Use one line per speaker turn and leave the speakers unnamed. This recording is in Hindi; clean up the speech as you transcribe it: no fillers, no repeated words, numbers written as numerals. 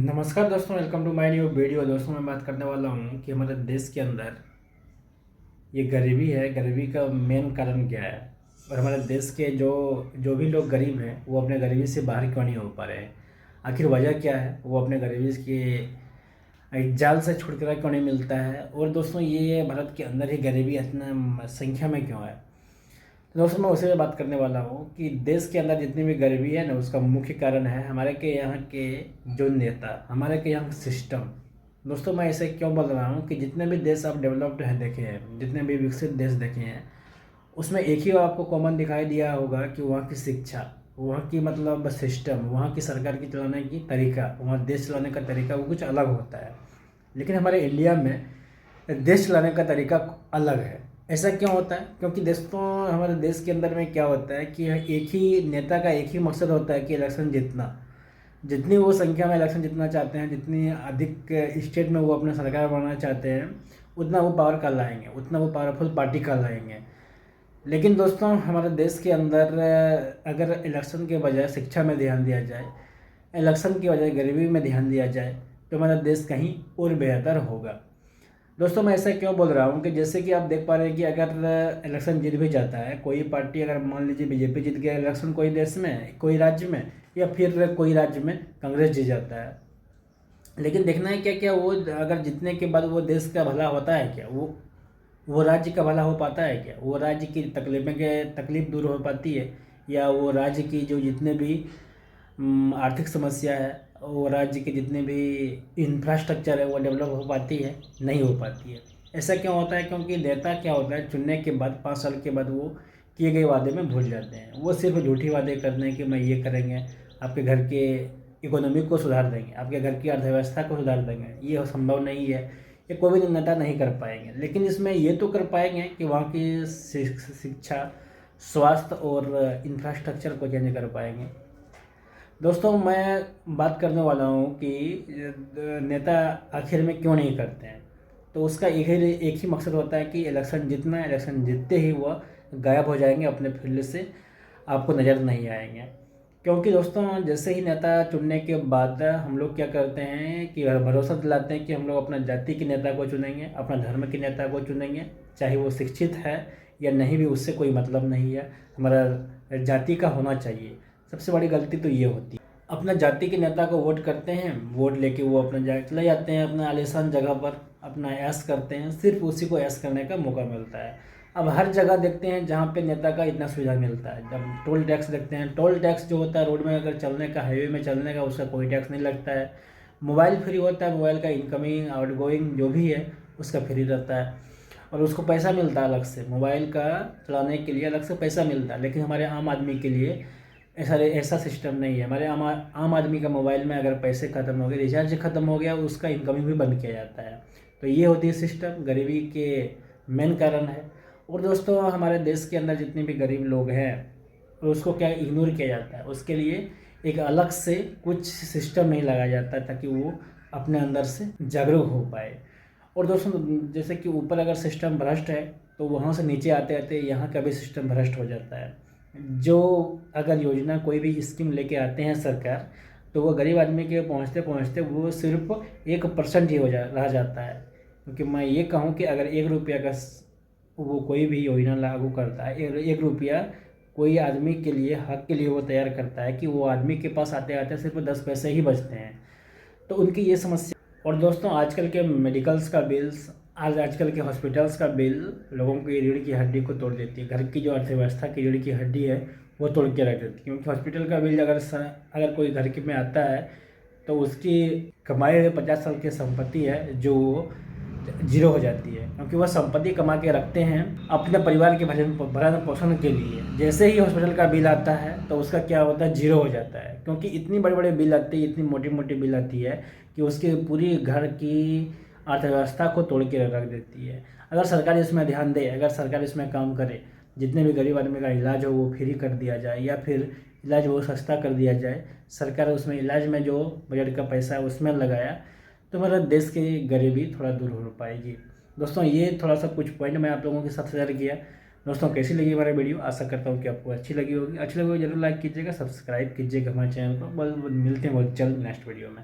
नमस्कार दोस्तों, welcome to my new video. दोस्तों मैं बात करने वाला हूँ कि हमारे देश के अंदर ये गरीबी है। गरीबी का मेन कारण क्या है और हमारे देश के जो जो भी लोग गरीब हैं वो अपने गरीबी से बाहर क्यों नहीं हो पा रहे हैं। आखिर वजह क्या है, वो अपने गरीबी के एक जाल से छुटकारा क्यों नहीं मिलता है। और दोस्तों ये भारत के अंदर ही गरीबी इतना संख्या में क्यों है। तो दोस्तों मैं उसी में बात करने वाला हूँ कि देश के अंदर जितनी भी गरीबी है ना, उसका मुख्य कारण है हमारे के यहाँ के जो नेता, हमारे के यहाँ का सिस्टम। दोस्तों मैं ऐसे क्यों बोल रहा हूँ कि जितने भी देश आप डेवलप्ड हैं देखे हैं, जितने भी विकसित देश देखे हैं, उसमें एक ही आपको कॉमन दिखाई दिया होगा कि वहाँ की शिक्षा, वहाँ की मतलब सिस्टम, वहाँ की सरकार की चलाने की तरीका, वहाँ देश चलाने का तरीका वो कुछ अलग होता है। लेकिन हमारे इंडिया में देश चलाने का तरीका अलग है। ऐसा क्यों होता है? क्योंकि दोस्तों हमारे देश के अंदर में क्या होता है कि एक ही नेता का एक ही मकसद होता है कि इलेक्शन जीतना। जितनी वो संख्या में इलेक्शन जीतना चाहते हैं, जितनी अधिक स्टेट में वो अपने सरकार बनाना चाहते हैं, उतना वो पावर कर लाएंगे, उतना वो पावरफुल पार्टी कर लाएंगे। लेकिन दोस्तों हमारे देश के अंदर अगर इलेक्शन के बजाय शिक्षा में ध्यान दिया जाए, इलेक्शन की बजाय गरीबी में ध्यान दिया जाए, तो हमारा देश कहीं और बेहतर होगा। दोस्तों मैं ऐसा क्यों बोल रहा हूँ कि जैसे कि आप देख पा रहे हैं कि अगर इलेक्शन जीत भी जाता है कोई पार्टी, अगर मान लीजिए बीजेपी जीत गया इलेक्शन कोई देश में, कोई राज्य में, या फिर कोई राज्य में कांग्रेस जीत जाता है, लेकिन देखना है क्या क्या वो अगर जीतने के बाद वो देश का भला होता है क्या, वो राज्य का भला हो पाता है क्या, वो राज्य की तकलीफ दूर हो पाती है, या वो राज्य की जो जितने भी आर्थिक समस्या है, वो राज्य के जितने भी इंफ्रास्ट्रक्चर है वो डेवलप हो पाती है? नहीं हो पाती है। ऐसा क्यों होता है? क्योंकि नेता क्या होता है, चुनने के बाद 5 साल के बाद वो किए गए वादे में भूल जाते हैं। वो सिर्फ झूठी वादे करते हैं कि मैं ये करेंगे, आपके घर के इकोनॉमी को सुधार देंगे, आपके घर की अर्थव्यवस्था को सुधार देंगे। ये संभव नहीं है, ये कोई भी नेता नहीं कर पाएंगे। लेकिन इसमें ये तो कर पाएंगे कि वहाँ की शिक्षा, स्वास्थ्य और इंफ्रास्ट्रक्चर को चेंज कर पाएंगे। दोस्तों मैं बात करने वाला हूँ कि नेता आखिर में क्यों नहीं करते हैं। तो उसका एक ही मकसद होता है कि इलेक्शन जीतना, इलेक्शन जीतते ही वह गायब हो जाएंगे अपने फील्ड से, आपको नज़र नहीं आएंगे। क्योंकि दोस्तों जैसे ही नेता चुनने के बाद हम लोग क्या करते हैं कि भरोसा दिलाते हैं कि हम लोग अपना जाति के नेता को चुनेंगे, अपना धर्म के नेता को चुनेंगे, चाहे वो शिक्षित है या नहीं भी, उससे कोई मतलब नहीं है, हमारा जाति का होना चाहिए। सबसे बड़ी गलती तो ये होती है, अपना जाति के नेता को वोट करते हैं, वोट लेके वो अपना चले जाते हैं अपना आलीशान जगह पर, अपना ऐश करते हैं, सिर्फ उसी को ऐश करने का मौका मिलता है। अब हर जगह देखते हैं जहाँ पे नेता का इतना सुविधा मिलता है। जब टोल टैक्स देखते हैं, टोल टैक्स जो होता है रोड में अगर चलने का, हाईवे में चलने का, उसका कोई टैक्स नहीं लगता है। मोबाइल फ्री होता है, मोबाइल का इनकमिंग आउटगोइंग जो भी है उसका फ्री रहता है, और उसको पैसा मिलता है अलग से, मोबाइल का चलाने के लिए अलग से पैसा मिलता है। लेकिन हमारे आम आदमी के लिए ऐसा सिस्टम नहीं है। हमारे आम आदमी का मोबाइल में अगर पैसे ख़त्म हो गए, रिचार्ज ख़त्म हो गया, उसका इनकमिंग भी बंद किया जाता है। तो ये होती है सिस्टम, गरीबी के मेन कारण है। और दोस्तों हमारे देश के अंदर जितने भी गरीब लोग हैं उसको क्या इग्नोर किया जाता है, उसके लिए एक अलग से कुछ सिस्टम नहीं लगाया जाता ताकि वो अपने अंदर से जागरूक हो पाए। और दोस्तों जैसे कि ऊपर अगर सिस्टम भ्रष्ट है तो वहाँ से नीचे आते आते यहाँ का भी सिस्टम भ्रष्ट हो जाता है। जो अगर योजना कोई भी स्कीम लेके आते हैं सरकार, तो वो गरीब आदमी के पहुँचते पहुँचते वो सिर्फ 1% ही रह जाता है। क्योंकि मैं ये कहूँ कि अगर 1 रुपया का वो कोई भी योजना लागू करता है, 1 रुपया कोई आदमी के लिए, हक के लिए वो तैयार करता है, कि वो आदमी के पास आते आते सिर्फ 10 पैसे ही बचते हैं। तो उनकी ये समस्या। और दोस्तों आजकल के मेडिकल्स का बिल्स, आजकल के हॉस्पिटल्स का बिल लोगों की रीढ़ की हड्डी को तोड़ देती है। घर की जो अर्थव्यवस्था की रीढ़ की हड्डी है वो तोड़ के रख देती है। क्योंकि हॉस्पिटल का बिल अगर कोई घर के में आता है तो उसकी कमाई हुई 50 साल की संपत्ति है जो जीरो हो जाती है। क्योंकि वह संपत्ति कमा के रखते हैं अपने परिवार के भरण पोषण के लिए। जैसे ही हॉस्पिटल का बिल आता है तो उसका क्या होता है, जीरो हो जाता है। क्योंकि इतनी बड़े बड़े बिल आती है, इतनी मोटी मोटी बिल आती है कि उसके पूरी घर की अर्थव्यवस्था को तोड़ के रख देती है। अगर सरकार इसमें ध्यान दे, अगर सरकार इसमें काम करे, जितने भी गरीब आदमी का इलाज हो वो फ्री कर दिया जाए, या फिर इलाज वो सस्ता कर दिया जाए, सरकार उसमें इलाज में जो बजट का पैसा है उसमें लगाया, तो हमारा देश की गरीबी थोड़ा दूर हो पाएगी। दोस्तों ये थोड़ा सा कुछ पॉइंट मैं आप लोगों के साथ शेयर किया। दोस्तों कैसी लगी हमारी वीडियो? आशा करता हूँ कि आपको अच्छी लगी होगी। अच्छी लगी हो जरूर लाइक कीजिएगा, सब्सक्राइब कीजिएगा हमारे चैनल को। बहुत मिलते हैं बहुत जल्द नेक्स्ट वीडियो में।